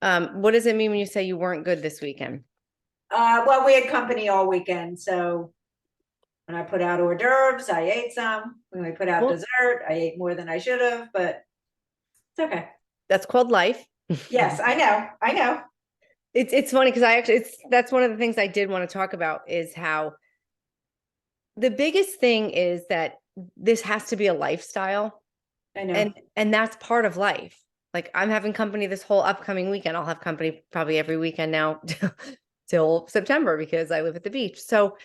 What does it mean when you say you weren't good this weekend? Well, we had company all weekend, so when I put out hors d'oeuvres, I ate some. When we put out Well, dessert, I ate more than I should have, but it's okay. that's called life. Yes, I know. I know. It's funny because that's one of the things I did want to talk about is how the biggest thing is that this has to be a lifestyle, I know. and that's part of life. Like I'm having company this whole upcoming weekend. I'll have company probably every weekend now till September because I live at the beach. So,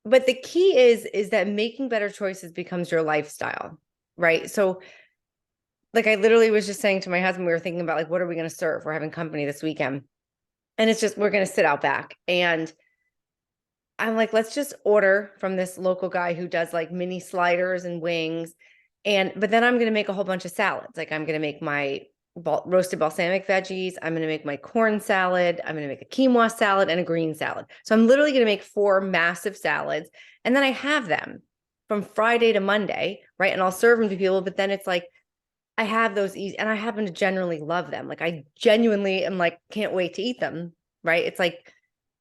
but the key is that making better choices becomes your lifestyle, right? So like I literally was just saying to my husband, we were thinking about like, what are we going to serve? We're having company this weekend. And it's just, we're going to sit out back. And I'm like, let's just order from this local guy who does like mini sliders and wings. But then I'm going to make a whole bunch of salads. Like I'm going to make my roasted balsamic veggies. I'm going to make my corn salad. I'm going to make a quinoa salad and a green salad. So I'm literally going to make 4 massive salads. And then I have them from Friday to Monday, right? And I'll serve them to people. But then it's like, I have those easy, and I happen to generally love them. Like I genuinely am like, can't wait to eat them. Right. It's like,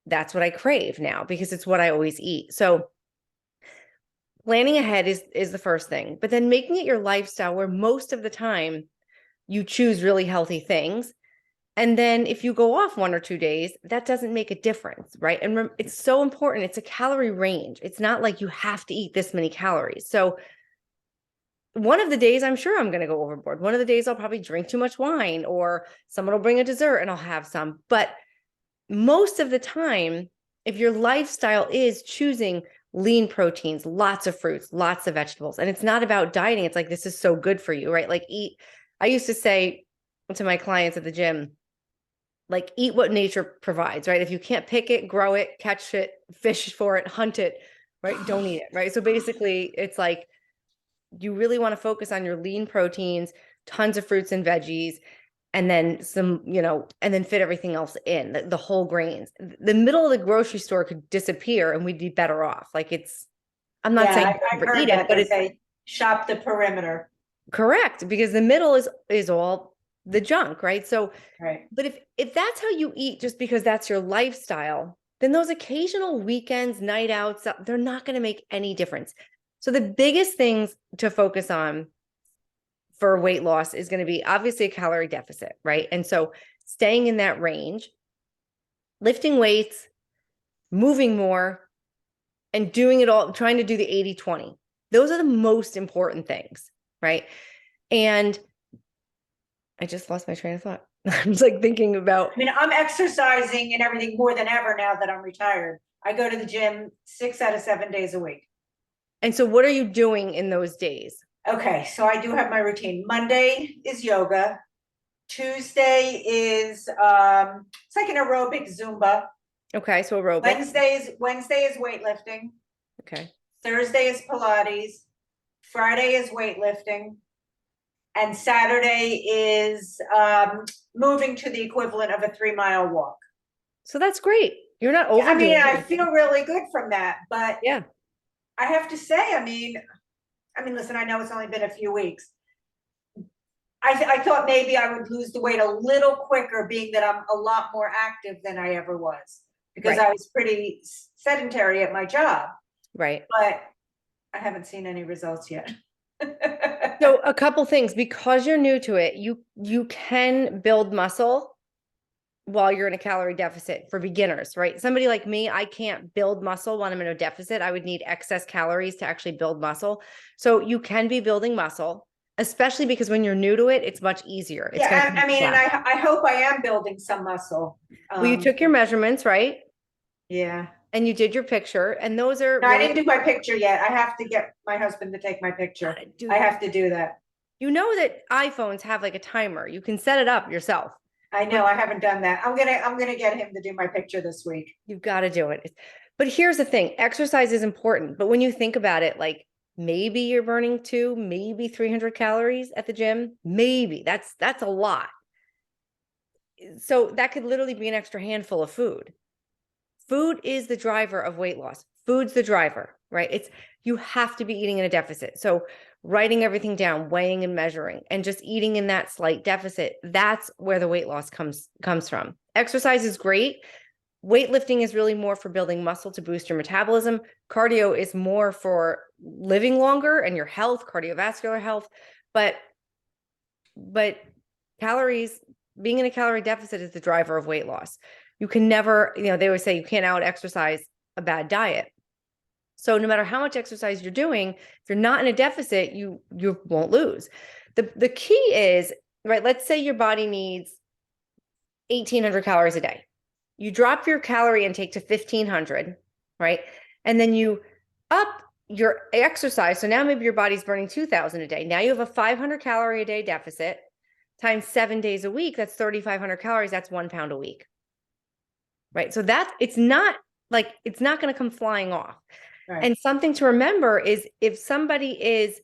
that's what I crave now because it's what I always eat. So planning ahead is the first thing, but then making it your lifestyle where most of the time you choose really healthy things. And then if you go off 1 or 2 days, that doesn't make a difference, right? And it's so important. It's a calorie range. It's not like you have to eat this many calories. So one of the days I'm sure I'm going to go overboard. One of the days I'll probably drink too much wine or someone will bring a dessert and I'll have some. But most of the time, if your lifestyle is choosing lean proteins, lots of fruits, lots of vegetables, and it's not about dieting, it's like, this is so good for you, right? Like I used to say to my clients at the gym, like, eat what nature provides, right? If you can't pick it, grow it, catch it, fish for it, hunt it, right? Don't eat it, right? So basically, it's like, you really want to focus on your lean proteins, tons of fruits and veggies, and then some, and then fit everything else in the whole grains. The middle of the grocery store could disappear and we'd be better off. Like I'm not Yeah, saying I've overeat heard it, that. but They it's say shop the perimeter. correct because the middle is all the junk, right? So, Right. but if that's how you eat just because that's your lifestyle, then those occasional weekends, night outs, they're not going to make any difference. So the biggest things to focus on for weight loss is going to be obviously a calorie deficit, right? And so staying in that range, lifting weights, moving more, and doing it all, trying to do the 80-20. Those are the most important things, right? And I just lost my train of thought. I was like thinking about, I mean, I'm exercising and everything more than ever now that I'm retired. I go to the gym 6 out of 7 days a week. and so what are you doing in those days? Okay, so I do have my routine. Monday is yoga. Tuesday is it's like an aerobic Zumba. Okay, so aerobics. Wednesday is weightlifting. Okay. Thursday is Pilates. Friday is weightlifting. And Saturday is moving to the equivalent of a 3 mile walk. So that's great. You're not Yeah, I mean, overdoing I it. feel really good from that, but Yeah. I have to say, listen, I know it's only been a few weeks. I thought maybe I would lose the weight a little quicker, being that I'm a lot more active than I ever was, because Right. I was pretty sedentary at my job, Right. but I haven't seen any results yet. So a couple things, because you're new to it, you can build muscle while you're in a calorie deficit for beginners, right? Somebody like me, I can't build muscle when I'm in a deficit. I would need excess calories to actually build muscle. So you can be building muscle, especially because when you're new to it, it's much easier. It's going to Yeah, come and fast. I hope I am building some muscle. Well, you took your measurements, right? Yeah. And you did your picture, and those are No, I really didn't do my picture yet. I have to get my husband to take my picture. gotta do I that. have to do that. You know that iPhones have like a timer. You can set it up yourself. I But know I haven't done that. I'm gonna get him to do my picture this week. you've got to do it. But here's the thing, exercise is important. But when you think about it, like maybe you're burning maybe 300 calories at the gym. Maybe that's a lot. So that could literally be an extra handful of food. Food is the driver of weight loss. Food's the driver, right? You have to be eating in a deficit. So writing everything down, weighing and measuring, and just eating in that slight deficit, that's where the weight loss comes from. Exercise is great. Weightlifting is really more for building muscle to boost your metabolism. Cardio is more for living longer and your health, cardiovascular health. But calories, being in a calorie deficit is the driver of weight loss. You can never, they always say you can't out exercise a bad diet. So no matter how much exercise you're doing, if you're not in a deficit, you won't lose. The key is, right, let's say your body needs 1,800 calories a day. You drop your calorie intake to 1,500, right? And then you up your exercise. So now maybe your body's burning 2,000 a day. Now you have a 500 calorie a day deficit times 7 days a week. That's 3,500 calories. That's 1 pound a week, right? So it's not going to come flying off. Right. And something to remember is if somebody is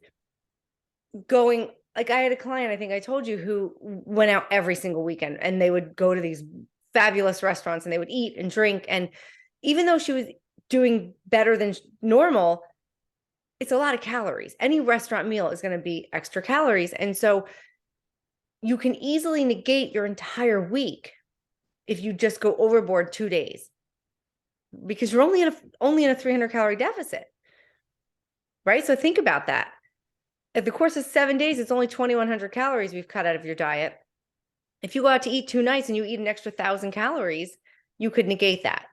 going, like I had a client, I think I told you, who went out every single weekend, and they would go to these fabulous restaurants and they would eat and drink. And even though she was doing better than normal, it's a lot of calories. Any restaurant meal is going to be extra calories. And so you can easily negate your entire week if you just go overboard 2 days, because you're only in a 300 calorie deficit, right? So think about that. At the course of 7 days, it's only 2,100 calories we've cut out of your diet. If you go out to eat 2 nights and you eat an extra 1,000 calories, you could negate that,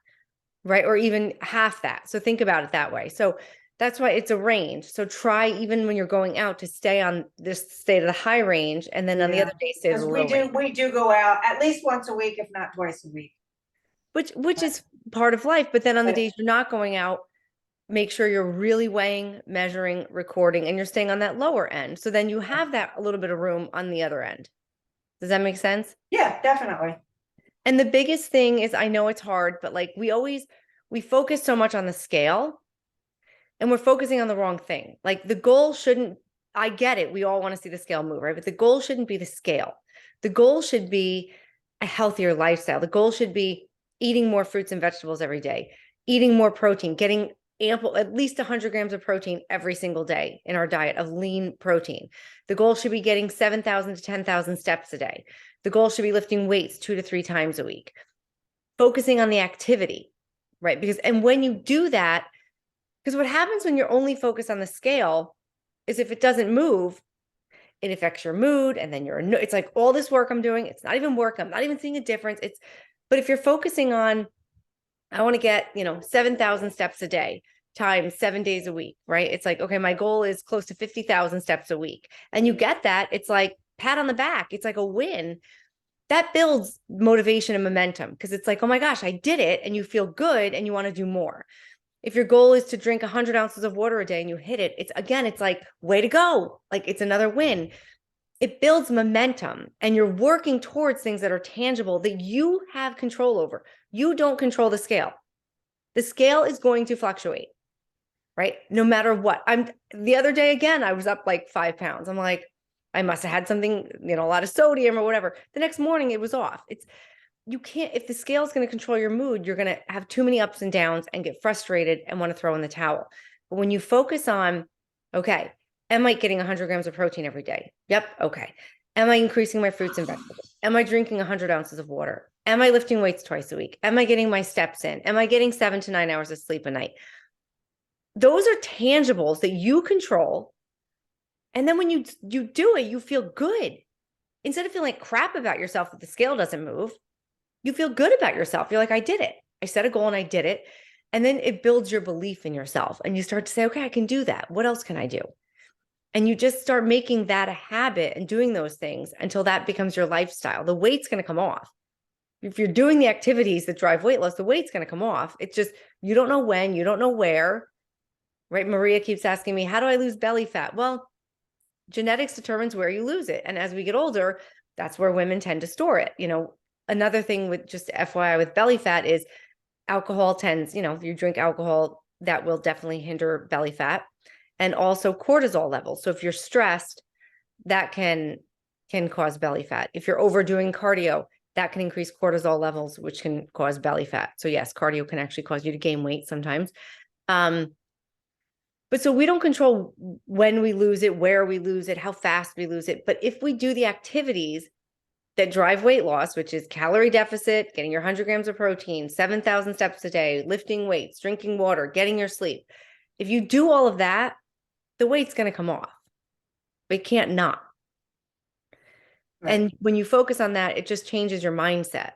right? Or even half that. So think about it that way. So that's why it's a range. So try, even when you're going out, to stay at the high range, and then on the other days, stay at the low range. We do go out at least once a week, if not twice a week. Which is part of life. But then on the days you're not going out, make sure you're really weighing, measuring, recording, and you're staying on that lower end. So then you have that a little bit of room on the other end. Does that make sense? Yeah, definitely. And the biggest thing is, I know it's hard, but like we focus so much on the scale, and we're focusing on the wrong thing. Like the goal shouldn't, I get it, we all want to see the scale move, right? But the goal shouldn't be the scale. The goal should be a healthier lifestyle. The goal should be eating more fruits and vegetables every day, eating more protein, getting ample, at least 100 grams of protein every single day in our diet, of lean protein. The goal should be getting 7,000 to 10,000 steps a day. The goal should be lifting weights 2 to 3 times a week, focusing on the activity, right? And when you do that, because what happens when you're only focused on the scale is, if it doesn't move, it affects your mood. And then it's like, all this work I'm doing, it's not even work. I'm not even seeing a difference. But if you're focusing on, I want to get, 7,000 steps a day times 7 days a week, right? It's like, okay, my goal is close to 50,000 steps a week. And you get that, it's like pat on the back. It's like a win. That builds motivation and momentum, because it's like, oh my gosh, I did it. And you feel good and you want to do more. If your goal is to drink 100 ounces of water a day and you hit it, it's like, way to go. Like, it's another win. It builds momentum, and you're working towards things that are tangible, that you have control over. You don't control the scale. The scale is going to fluctuate, right? No matter what. The other day, again, I was up like 5 pounds. I'm like, I must have had something, a lot of sodium or whatever. The next morning it was off. You can't, if the scale is going to control your mood, you're going to have too many ups and downs and get frustrated and want to throw in the towel. But when you focus on, okay, am I getting 100 grams of protein every day? Yep. Okay. Am I increasing my fruits and vegetables? Am I drinking 100 ounces of water? Am I lifting weights twice a week? Am I getting my steps in? Am I getting 7 to 9 hours of sleep a night? Those are tangibles that you control. And then when you do it, you feel good. Instead of feeling like crap about yourself that the scale doesn't move, you feel good about yourself. You're like, I did it. I set a goal and I did it. And then it builds your belief in yourself. And you start to say, okay, I can do that. What else can I do? And you just start making that a habit and doing those things until that becomes your lifestyle. The weight's going to come off. If you're doing the activities that drive weight loss, the weight's going to come off. It's just, you don't know when, you don't know where, right? Maria keeps asking me, how do I lose belly fat? Well, genetics determines where you lose it. And as we get older, that's where women tend to store it. Another thing with, just FYI, with belly fat is alcohol tends, if you drink alcohol, that will definitely hinder belly fat. And also cortisol levels. So if you're stressed, that can cause belly fat. If you're overdoing cardio, that can increase cortisol levels, which can cause belly fat. So yes, cardio can actually cause you to gain weight sometimes. But so we don't control when we lose it, where we lose it, how fast we lose it. But if we do the activities that drive weight loss, which is calorie deficit, getting your 100 grams of protein, 7,000 steps a day, lifting weights, drinking water, getting your sleep. If you do all of that, the weight's going to come off. It can't not. Right. And when you focus on that, it just changes your mindset.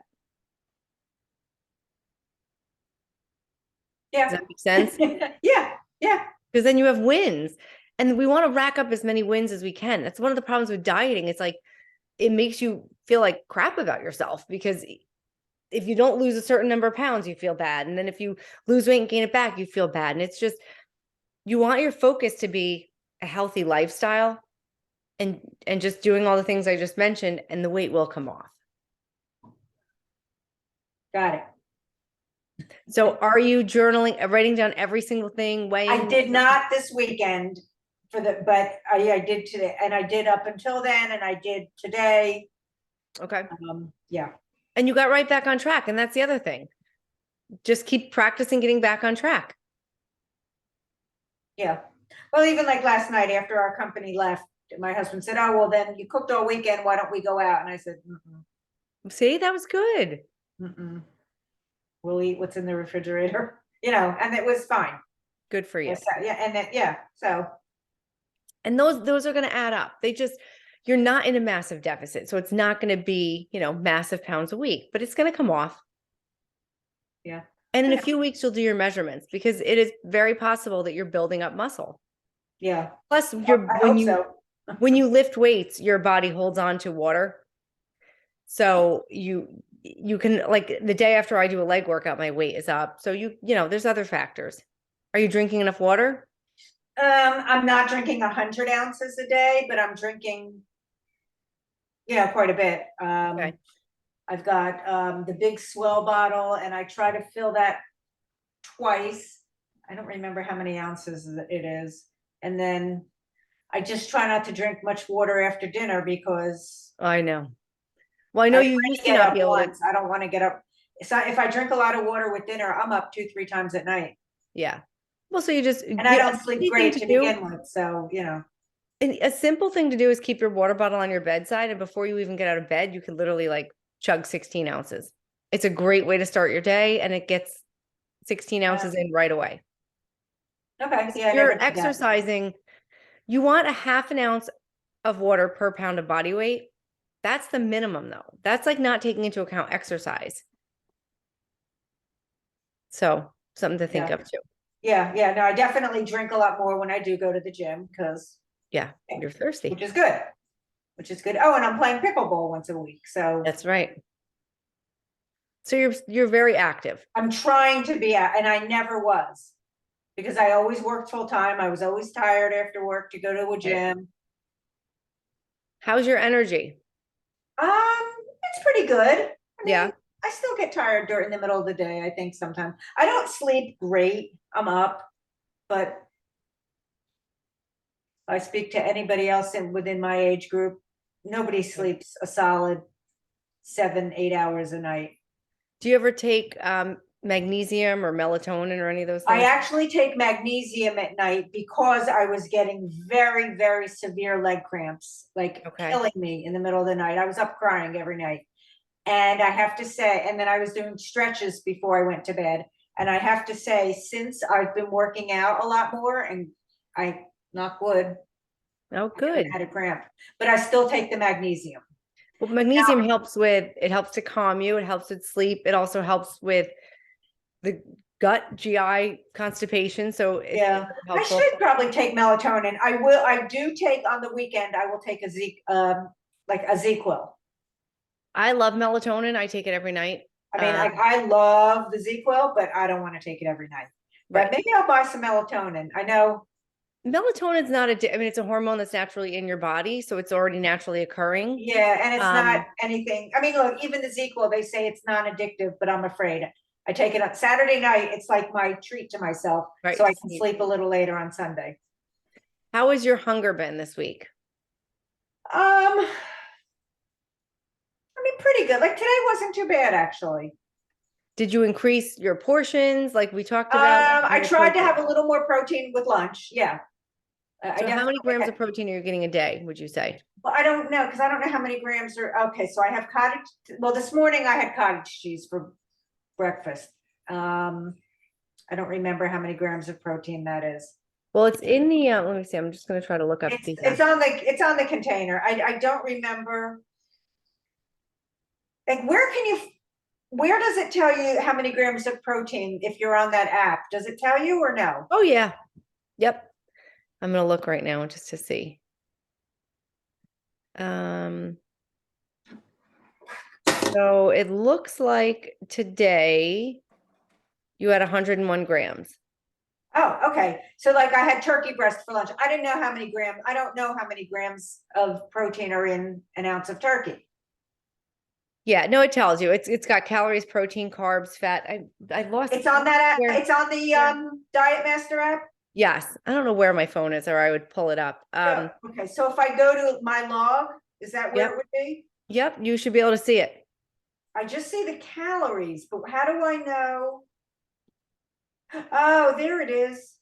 Yeah. Does that make sense? Yeah. Yeah. Because then you have wins. And we want to rack up as many wins as we can. That's one of the problems with dieting. It's like, it makes you feel like crap about yourself, because if you don't lose a certain number of pounds, you feel bad. And then if you lose weight and gain it back, you feel bad. And it's just, you want your focus to be a healthy lifestyle and just doing all the things I just mentioned, and the weight will come off. Got it. So are you journaling, writing down every single thing, weighing? I did not this weekend but I did today, and I did up until then, and I did today. Okay. Yeah. And you got right back on track. And that's the other thing. Just keep practicing getting back on track. Yeah. Well, even like last night after our company left, my husband said, "Oh, well, then you cooked all weekend. Why don't we go out?" And I said, See, that was good. We'll eat what's in the refrigerator, and it was fine. Good for you. Yeah. And then, yeah. So. And those are going to add up. You're not in a massive deficit. So it's not going to be, massive pounds a week, but it's going to come off. Yeah. And in a few weeks, you'll do your measurements, because it is very possible that you're building up muscle. Yeah. Plus, when you lift weights, your body holds on to water. So you can, like, the day after I do a leg workout, my weight is up. So there's other factors. Are you drinking enough water? I'm not drinking 100 ounces a day, but I'm drinking, quite a bit. Okay. I've got the big Swell bottle, and I try to fill that twice. I don't remember how many ounces it is. And then I just try not to drink much water after dinner, because I know. Well, I know you used to not be able to. I don't want to get up. So if I drink a lot of water with dinner, I'm up 2-3 times at night. Yeah. Well, so you just, and I don't sleep great to begin with. So, a simple thing to do is keep your water bottle on your bedside. And before you even get out of bed, you can literally like chug 16 ounces. It's a great way to start your day, and it gets 16 ounces in right away. Okay. Yeah. You're exercising. You want a half an ounce of water per pound of body weight. That's the minimum, though. That's like not taking into account exercise. So something to think of too. Yeah. Yeah. No, I definitely drink a lot more when I do go to the gym, because you're thirsty, which is good. Oh, and I'm playing pickleball once a week. So that's right. So you're very active. I'm trying to be, and I never was, because I always worked full time. I was always tired after work to go to a gym. How's your energy? It's pretty good. Yeah. I still get tired during the middle of the day. I think sometimes I don't sleep great. I'm up, but I speak to anybody else within my age group. Nobody sleeps a solid 7-8 hours a night. Do you ever take magnesium or melatonin or any of those things? I actually take magnesium at night, because I was getting very, very severe leg cramps, like killing me in the middle of the night. I was up crying every night. And I have to say, and then I was doing stretches before I went to bed. And I have to say, since I've been working out a lot more, and I, knock wood. Oh, good. I had a cramp, but I still take the magnesium. Well, magnesium helps to calm you. It helps with sleep. It also helps with the gut, GI, constipation. So I should probably take melatonin. I do take on the weekend. I will take a ZzzQuil. I love melatonin. I take it every night. I mean, I love the ZzzQuil, but I don't want to take it every night. But maybe I'll buy some melatonin. I know melatonin's not it's a hormone that's naturally in your body, so it's already naturally occurring. Yeah, and it's not anything. I mean, look, even the ZzzQuil, they say it's non-addictive, but I'm afraid. I take it on Saturday night. It's like my treat to myself, so I can sleep a little later on Sunday. How has your hunger been this week? I mean, pretty good. Like today wasn't too bad, actually. Did you increase your portions like we talked about? I More tried to protein? have a little more protein with lunch. Yeah. I So how many definitely, grams of protein are you getting a day, would you say? well, I don't know, because I don't know how many grams are, okay, so I have cottage, well, this morning I had cottage cheese for breakfast. I don't remember how many grams of protein that is. Well, it's in the, let me see, I'm just gonna try to look up the. It's on the container. I don't remember. Like, where does it tell you how many grams of protein if you're on that app? Does it tell you or no? Oh, yeah. Yep. I'm gonna look right now just to see. So it looks like today you had 101 grams. Oh, okay. So like I had turkey breast for lunch. I didn't know how many grams, I don't know how many grams of protein are in an ounce of turkey. Yeah, no, it tells you. It's got calories, protein, carbs, fat. I lost. It's on that, where. it's on the Diet Master app? Yes, I don't know where my phone is, or I would pull it up. Okay, so if I go to my log, is that where Yep. it would be? Yep, you should be able to see it. I just see the calories, but how do I know? Oh, there it is.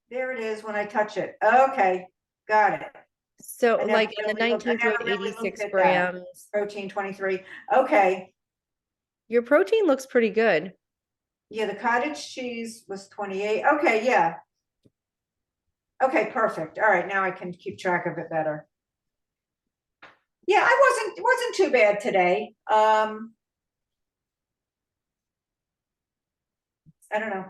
There it is when I touch it. Okay, got it. So I like in the I 19 to never really looked 86 at that. grams, Protein 23. Okay. your protein looks pretty good. Yeah, the cottage cheese was 28. Okay, yeah. Okay, perfect. All right, now I can keep track of it better. Yeah, it wasn't too bad today. I don't know.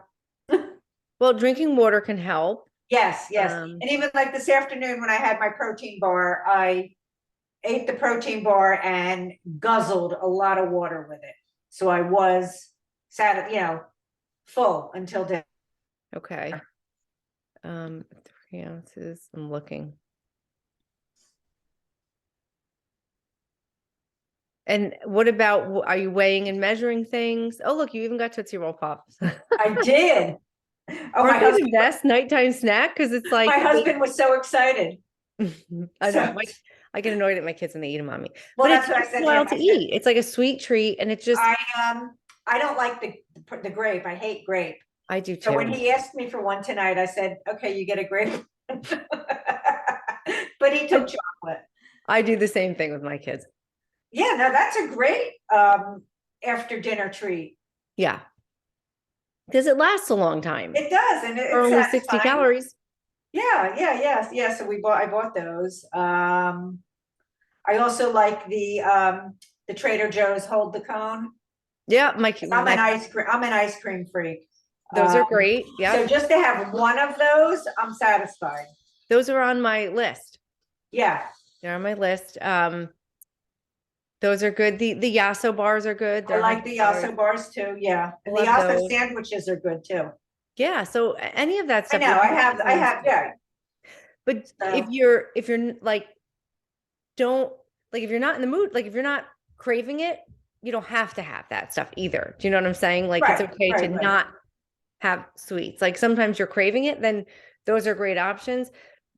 Well, drinking water can help. Yes, yes. Um, And even like this afternoon when I had my protein bar, I ate the protein bar and guzzled a lot of water with it. So I was full until dinner. okay. 3 ounces. I'm looking. And what about, are you weighing and measuring things? Oh, look, you even got Tootsie Roll Pops. I did. Oh, Aren't they the best nighttime snack? Because it's like my husband was so excited. I know. So, I get annoyed at my kids when they eat them on me. well, But that's it what I takes said a to while him. to I said, eat. It's like a sweet treat, and it just I don't like the grape. I hate grape. I do So when too. he asked me for one tonight, I said, okay, you get a grape. But he took chocolate. I do the same thing with my kids. Yeah, no, that's a great after dinner treat. Yeah. Because it lasts a long time. It does, and For it's only 60 satisfying. calories. Yeah. So I bought those. I also like the Trader Joe's Hold the Cone. Yeah, I'm an ice cream freak. those are great. So Yeah. just to have one of those, I'm satisfied. Those are on my list. Yeah. They're on my list. Those are good. The Yasso bars are good. I like the Yasso bars too. Yeah. And the Love Yasso those. sandwiches are good too. Yeah, so any of that I stuff. know, yeah. But So- if you're like, don't like, if you're not in the mood, like if you're not craving it, you don't have to have that stuff either. Do you know what I'm saying? Like it's okay to not have sweets. Like sometimes you're craving it, then those are great options,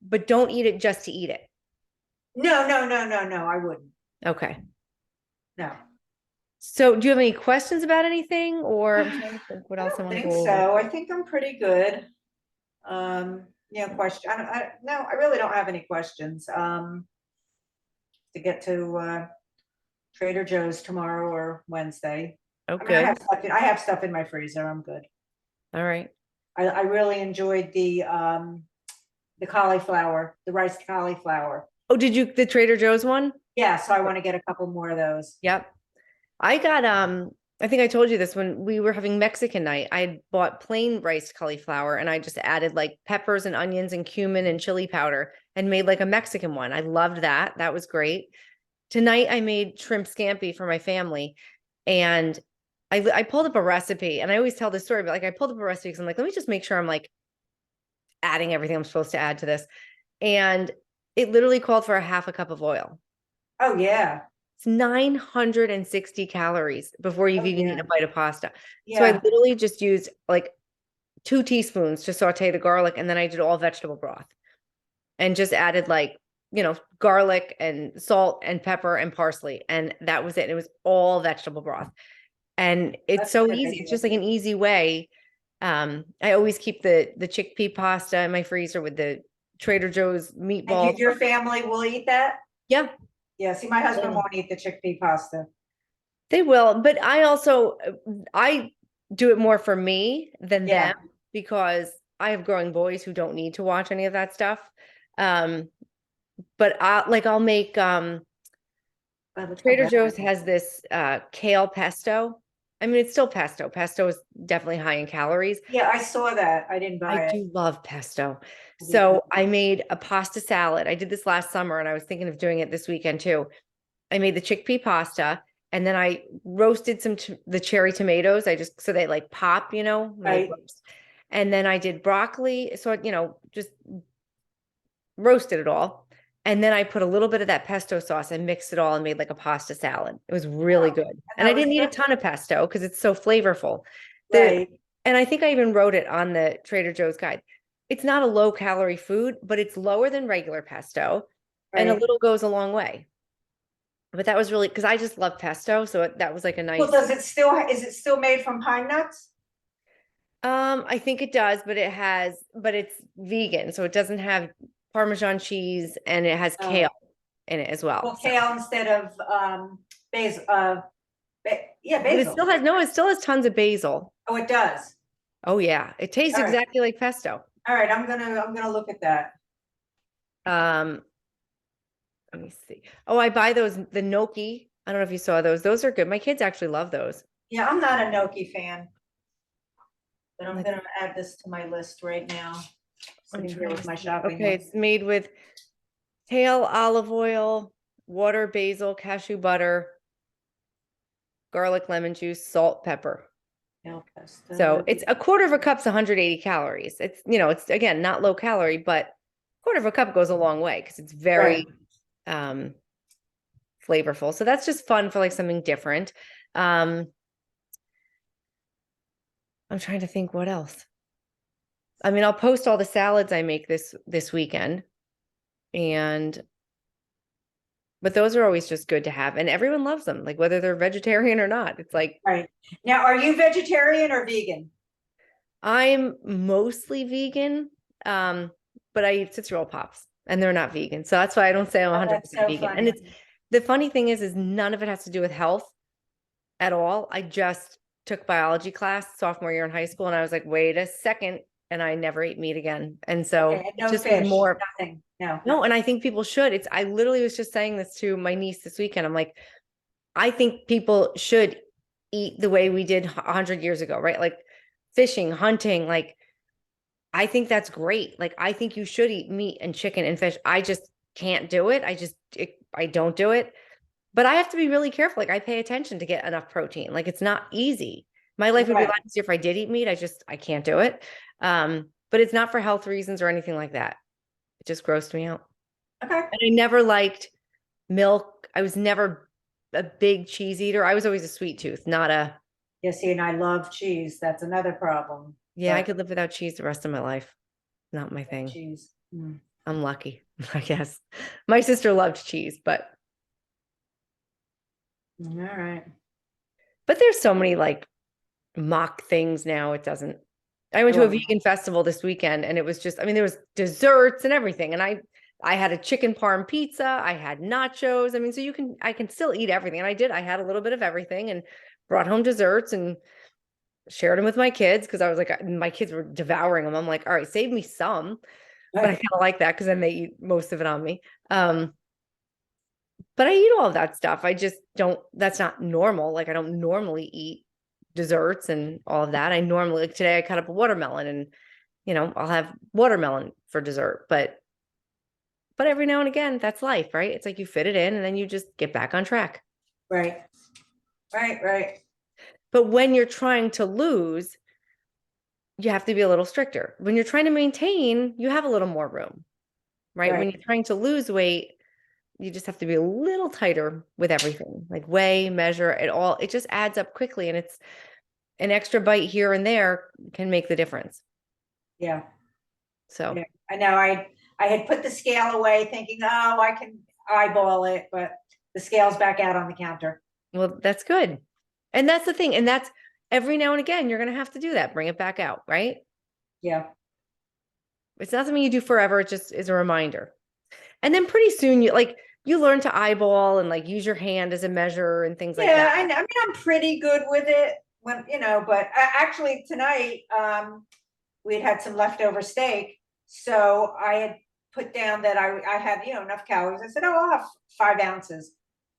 but don't eat it just to eat it. No, I wouldn't. Okay. No. So do you have any questions about anything, or I'm trying to think what else I I want to think go over? so. I think I'm pretty good. Question. No, I really don't have any questions. To get to Trader Joe's tomorrow or Wednesday. Okay. I have stuff in my freezer. I'm good. All right. I really enjoyed the cauliflower, the riced cauliflower. Oh, did you the Trader Joe's one? Yeah, so I want to get a couple more of those. Yep. I got I think I told you this when we were having Mexican night. I bought plain riced cauliflower and I just added like peppers and onions and cumin and chili powder and made like a Mexican one. I loved that. That was great. Tonight I made shrimp scampi for my family, and I pulled up a recipe, and I always tell this story, but like I pulled up a recipe because I'm like, let me just make sure I'm like adding everything I'm supposed to add to this. And it literally called for a half a cup of oil. Oh yeah. It's 960 calories before you've even eaten a bite of pasta. Yeah. So I literally just used like 2 teaspoons to saute the garlic, and then I did all vegetable broth and just added like, garlic and salt and pepper and parsley. And that was it. It was all vegetable broth. And it's That's a so good easy. idea. It's just like an easy way. I always keep the chickpea pasta in my freezer with the Trader Joe's And meatballs. your family will eat that? Yeah, Yeah, see, my husband Yeah. won't eat the chickpea pasta. they will. But I also I do it more for me than Yeah. them because I have growing boys who don't need to watch any of that stuff. Um, but I'll make But look how Trader bad Joe's that is. has this kale pesto. I mean, it's still pesto. Pesto is definitely high in calories. Yeah, I saw that. I didn't I buy it. do love pesto. I do too. So I made a pasta salad. I did this last summer and I was thinking of doing it this weekend too. I made the chickpea pasta and then I roasted the cherry tomatoes. I just so they like pop, when they Right. roast. And then I did broccoli. So, just roasted it all. And then I put a little bit of that pesto sauce and mixed it all and made like a pasta salad. It was really Wow. good. And And that I was didn't need a good? ton of pesto because it's so flavorful. The Right, and I think I even wrote it on the Trader Joe's guide. It's not a low calorie food, but it's lower than regular pesto and a right. little goes a long way. But that was really because I just love pesto, so that was like a Well, nice. is it still made from pine nuts? I think it does, but it's vegan, so it doesn't have Parmesan cheese and it has Oh, kale in it as well. well, So, kale instead of basil, yeah, but it basil. still has no, it still has tons of basil. Oh, it does. Oh yeah, it tastes All right. exactly like pesto. All right, I'm gonna look at that. Um, let me see. Oh, I buy the gnocchi. I don't know if you saw those. Those are good. My kids actually love those. Yeah, I'm not a gnocchi fan, but I'm Let's- gonna add this to my list right now. I'm Sitting here trying with to my see. shopping Okay, list. it's made with kale, olive oil, water, basil, cashew butter, garlic, lemon juice, salt, pepper. Kale pesto. So it's a quarter of a cup's 180 calories. It's again not low calorie, but quarter of a cup goes a long way because it's very Right. flavorful. So that's just fun for like something different. I'm trying to think what else. I mean, I'll post all the salads I make this weekend. But those are always just good to have and everyone loves them, like whether they're vegetarian or not. It's like Right. Now, are you vegetarian or vegan? I'm mostly vegan, but I eat Tootsie Roll Pops and they're not vegan. So that's why I don't say I'm Oh, 100% that's so vegan. And funny. it's the funny thing is none of it has to do with health at all. I just took biology class sophomore year in high school and I was like, wait a second. And I never ate meat again. And so Okay, and it no just was fish, more. nothing, no. No, and I think people should. I literally was just saying this to my niece this weekend. I'm like, I think people should eat the way we did 100 years ago, right? Like fishing, hunting, like I think that's great. Like I think you should eat meat and chicken and fish. I just can't do it. I don't do it. But I have to be really careful. Like I pay attention to get enough protein. Like it's not easy. My life would be a lot Right. easier if I did eat meat. I can't do it. But it's not for health reasons or anything like that. It just grossed me out. Okay, And I never liked milk. I was never a big cheese eater. I was always a sweet tooth, not a, yeah, see, and I love cheese, that's another problem. yeah, I But could live without cheese the rest of my life. Not my thing. cheese. Mm. I'm lucky, I guess. My sister loved cheese, but All right. there's so many like mock things now. It doesn't. I went to a Sure. vegan festival this weekend and it was just, I mean, there was desserts and everything. And I had a chicken parm pizza. I had nachos. I mean, so I can still eat everything. And I had a little bit of everything and brought home desserts and shared them with my kids because I was like, my kids were devouring them. I'm like, all right, save me some. But I Right. kind of like that because then they eat most of it on me. But I eat all of that stuff. I just don't, that's not normal. Like I don't normally eat desserts and all of that. I normally, like today I cut up a watermelon and, I'll have watermelon for dessert, but every now and again, that's life, right? It's like you fit it in and then you just get back on track. Right, right. But when you're trying to lose, you have to be a little stricter. When you're trying to maintain, you have a little more room, right? When Right. you're trying to lose weight, you just have to be a little tighter with everything, like weigh, measure it all. It just adds up quickly. And it's an extra bite here and there can make the difference. Yeah, So, yeah. I know, I had put the scale away thinking, oh, I can eyeball it, but the scale's back out on the counter. well, that's good. And that's the thing. And that's every now and again, you're going to have to do that. Bring it back out, right? Yeah. It's not something you do forever. It just is a reminder. And then pretty soon you learn to eyeball and like use your hand as a measure and things like Yeah, that. I mean, I'm pretty good with it when, but actually tonight, we had some leftover steak. So I had put down that I had, enough calories. I said, oh, I'll have 5 ounces.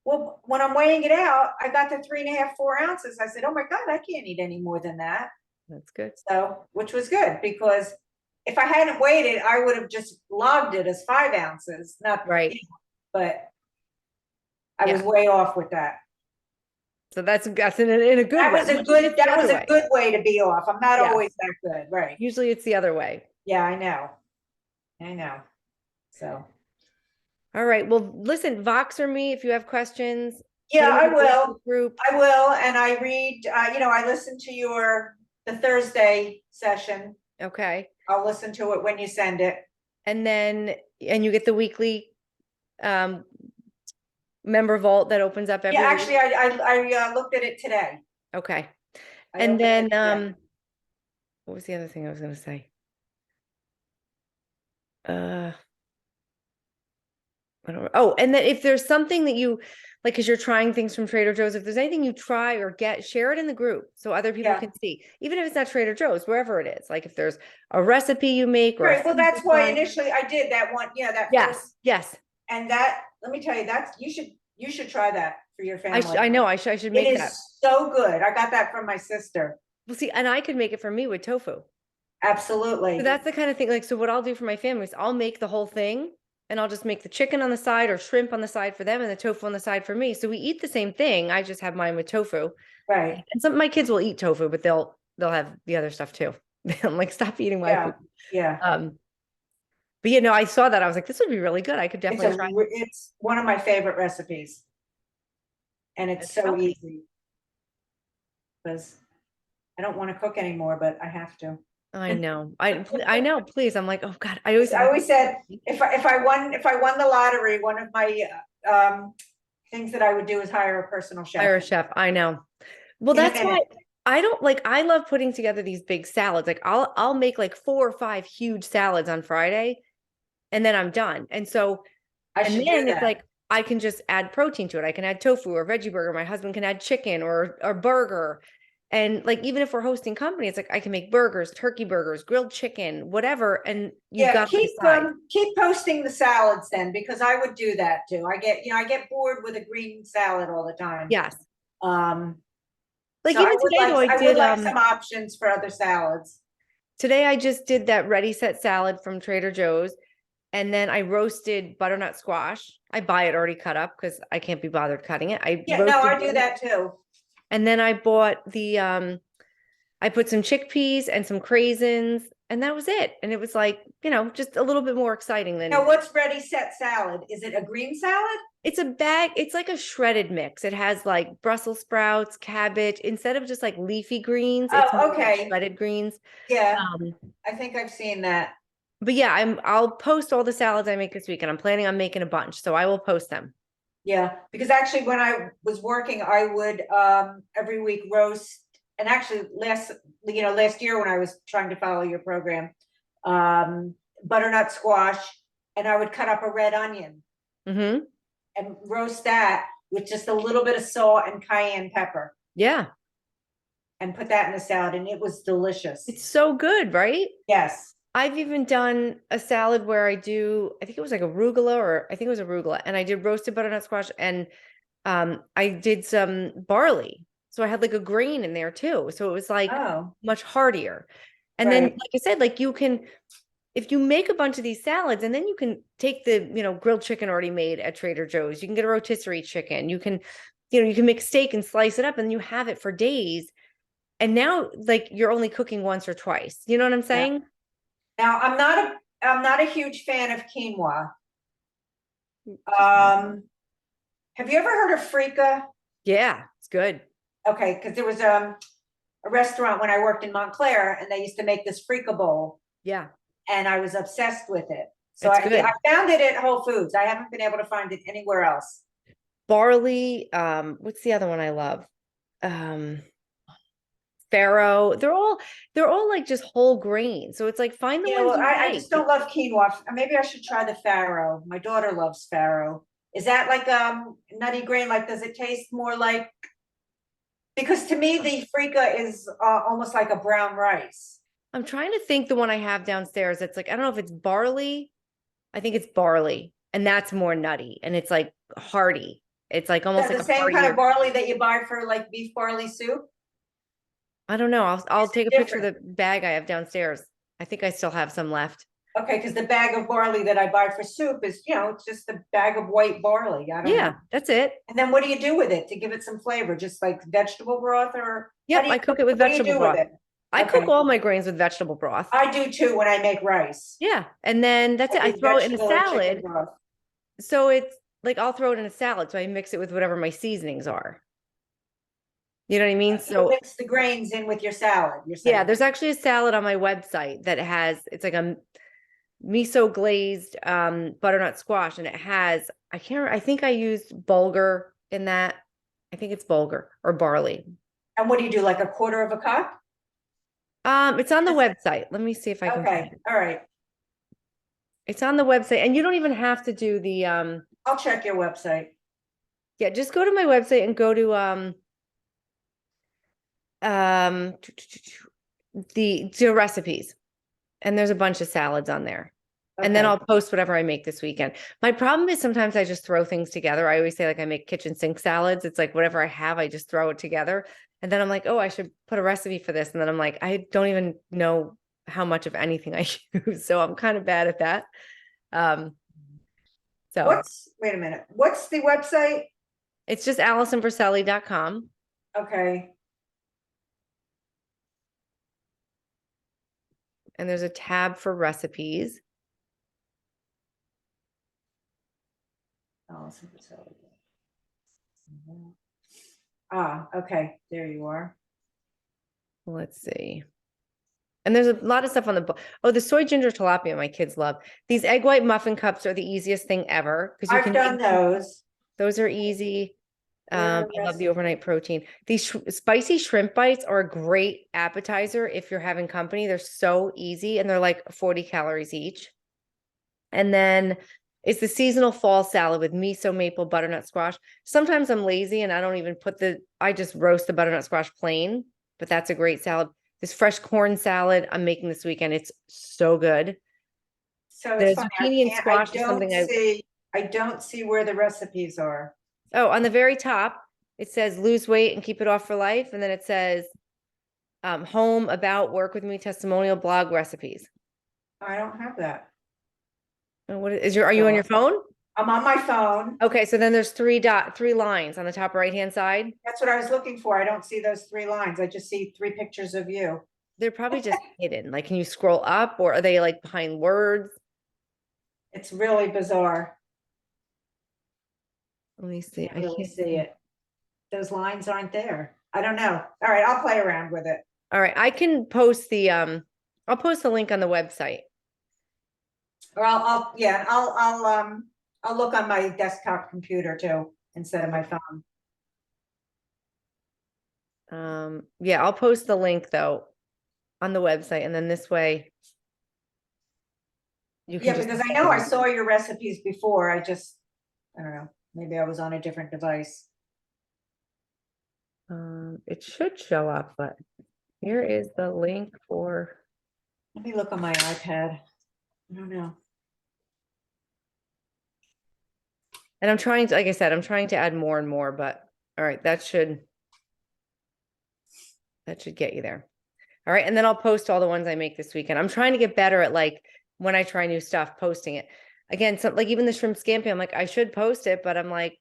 Well, when I'm weighing it out, I got to 3.5, 4 ounces. I said, oh my God, I can't eat any more than that. That's good. So, which was good because if I hadn't weighed it, I would have just logged it as 5 ounces, not, Right. but I was Yeah. way off with that. So that's in a good That way. was a Usually it's good, the that was other a way. good way to be off. I'm not Yes. always that good, right? Usually it's the other way. Yeah, I know. I know. So, All right. Well, listen, Voxer me if you have questions. yeah, Put I them in the will. group. I will. And I read, I listen to the Thursday session. Okay. I'll listen to it when you send it. And you get the weekly member vault that opens up every Yeah, week. actually, I looked at it today. Okay. I And opened then it today. what was the other thing I was going to say? I don't know. Oh, and then if there's something that you like, because you're trying things from Trader Joe's, if there's anything you try or get, share it in the group so other people Yeah. can see, even if it's not Trader Joe's, wherever it is. Like if there's a recipe you make or a Right, well, food that's you're why trying. initially I did that one, that first, Yes. and that, let me tell you, you should try that for your family. I know I should It make that. is so good. I got that from my sister. Well, see, and I could make it for me with tofu. Absolutely. So that's the kind of thing, like, so what I'll do for my family is I'll make the whole thing and I'll just make the chicken on the side or shrimp on the side for them and the tofu on the side for me. So we eat the same thing. I just have mine with tofu. Right. And some of my kids will eat tofu, but they'll have the other stuff too. I'm like, stop eating my Yeah. food. Yeah. But I saw that. I was like, this would be really good. I could definitely try. It's one of my favorite recipes. And it's so healthy. easy. Because I don't want to cook anymore, but I have to. I know. I know. Please. I'm like, oh God. I always said if I won the lottery, one of my things that I would do is hire a personal chef. hire a chef. I know. Well, that's why I don't like. I love putting together these big salads. Like I'll make like 4 or 5 huge salads on Friday, and then I'm done. And so, and then it's like I can just add protein to it. I can add tofu or veggie burger. My husband can add chicken or burger. And like, even if we're hosting company, it's like I can make burgers, turkey burgers, grilled chicken, whatever. And you've got to decide. Keep posting the salads then, because I would do that too. I get bored with a green salad all the time. Yes. Like so even today, though, I would like some options for other salads. Today, I just did that ready set salad from Trader Joe's. And then I roasted butternut squash. I buy it already cut up because I can't be bothered cutting it. I do that too. And then I bought I put some chickpeas and some craisins, and that was it. And it was like, just a little bit more exciting than. Now, what's ready set salad? Is it a green salad? It's a bag. It's like a shredded mix. It has like Brussels sprouts, cabbage, instead of just like leafy greens. It's okay. Shredded greens. Yeah. I think I've seen that. But yeah, I'll post all the salads I make this week, and I'm planning on making a bunch, so I will post them. Yeah, because actually when I was working, I would every week roast, and actually last year when I was trying to follow your program, butternut squash, and I would cut up a red onion and roast that with just a little bit of salt and cayenne pepper. Yeah. And put that in the salad, and it was delicious. It's so good, right? Yes. I've even done a salad where I think it was like arugula, and I did roasted butternut squash, and I did some barley. So I had like a grain in there too. So it was like much heartier. And then, like I said, like if you make a bunch of these salads, and then you can take the, grilled chicken already made at Trader Joe's, you can get a rotisserie chicken, you can make steak and slice it up, and you have it for days. And now like you're only cooking once or twice. You know what I'm saying? Yeah. Now, I'm not a huge fan of quinoa. Have you ever heard of Freekeh? Yeah, it's good. Okay, because there was a restaurant when I worked in Montclair, and they used to make this Freekeh bowl. Yeah. And I was obsessed with it. So I found it at Whole Foods. I haven't been able to find it anywhere else. Barley, what's the other one I love? um farro. They're all like just whole grain. So it's like find the You know, ones you I like. just don't love quinoa. Maybe I should try the farro. My daughter loves farro. Is that like nutty grain? Like, does it taste more like? Because to me, the freekeh is almost like a brown rice. I'm trying to think the one I have downstairs. It's like, I don't know if it's barley. I think it's barley. And that's more nutty. And it's like hearty. It's like almost Is like that a the same kind heartier. of barley that you buy for like beef barley soup? I don't know. I'll Is it take a picture of different? the bag I have downstairs. I think I still have some left. Okay, because the bag of barley that I buy for soup is, it's just a bag of white barley. I don't know. Yeah, that's it. And then what do you do with it to give it some flavor? Just like vegetable broth or Yep, I cook it with what do you vegetable do with broth. it? I cook Okay. all my grains with vegetable broth. I do too when I make rice. Yeah, and then that's it. I With throw it in a vegetable or chicken salad. broth. So it's like I'll throw it in a salad. So I mix it with whatever my seasonings are. You know what I mean? You So mix the grains in with your salad, you're yeah, saying. there's actually a salad on my website that it's like a miso glazed butternut squash, and it has I think I used bulgur in that. I think it's bulgur or barley. And what do you do, like a quarter of a cup? It's on the website. Let me see if I can find Okay, it. all right. It's on the website, and you don't even have to do the I'll check your website. yeah, just go to my website and go to um the recipes, and there's a bunch of salads on there. And then Okay. I'll post whatever I make this weekend. My problem is sometimes I just throw things together. I always say like I make kitchen sink salads. It's like whatever I have, I just throw it together. And then I'm like, oh, I should put a recipe for this. And then I'm like, I don't even know how much of anything I use. So I'm kind of bad at that. Um, so Wait a minute, what's the website? it's just AllisonVerselli.com. Okay, And there's a tab for recipes. Allison Pacelli. Ah, okay, there you are. Let's see. And there's a lot of stuff on the book. Oh, the soy ginger tilapia my kids love. These egg white muffin cups are the easiest thing ever because you I've can done make those. those are easy. Where are I love the recipes? overnight protein. These spicy shrimp bites are a great appetizer if you're having company. They're so easy and they're like 40 calories each. And then it's the seasonal fall salad with miso maple butternut squash. Sometimes I'm lazy and I don't even I just roast the butternut squash plain, but that's a great salad. This fresh corn salad I'm making this weekend. It's so good. So The it's funny, zucchini and squash is something I don't see where the recipes are. oh, on the very top, it says lose weight and keep it off for life. And then it says home, about, work with me, testimonial, blog, recipes. I don't have that. And are you on your phone? I'm on my phone. Okay, so then there's three lines on the top right-hand side. That's what I was looking for. I don't see those 3 lines. I just see 3 pictures of you. They're probably just hidden. Like, can you scroll up or are they like behind words? It's really bizarre. Let me see. I really see it. Those lines aren't there. I don't know. All right, I'll play around with it. All right, I can post I'll post the link on the website. Or I'll look on my desktop computer too, instead of my phone. Yeah, I'll post the link though on the website, and then this way you can Yeah, because I know I saw your recipes before. I don't know, maybe I was on a different device. it should show up, but here is the link for. Let me look on my iPad. I don't know. And I'm trying to, like I said, I'm trying to add more and more, but all right, that should get you there. All right, and then I'll post all the ones I make this weekend. I'm trying to get better at like when I try new stuff, posting it. Again, so like even the shrimp scampi, I'm like, I should post it, but I'm like,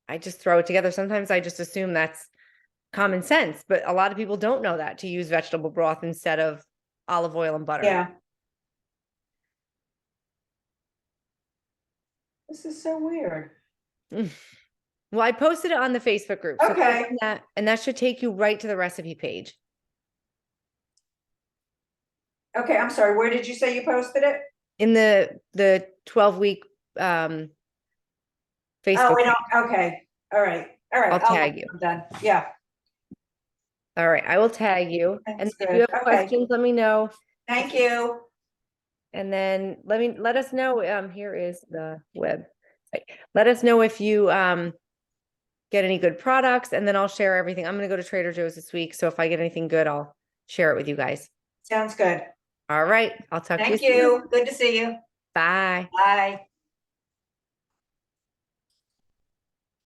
I just throw it together. Sometimes I just assume that's common sense, but a lot of people don't know that to use vegetable broth instead of olive oil and butter. Yeah. This is so weird. Well, I posted it on the Facebook group. So okay. click on that, and that should take you right to the recipe page. Okay, I'm sorry. Where did you say you posted it? In the 12-week Facebook. Oh, okay. All right. I'll tag you. I'm done. Yeah. All right, I will tag you. And That's if you good. have Okay. questions, let me know. Thank you. And then let us know. Here is the web. Let us know if you get any good products, and then I'll share everything. I'm gonna go to Trader Joe's this week, so if I get anything good, I'll share it with you guys. Sounds good. All right, I'll talk to you Thank soon. you. Good to see you. Bye. Bye.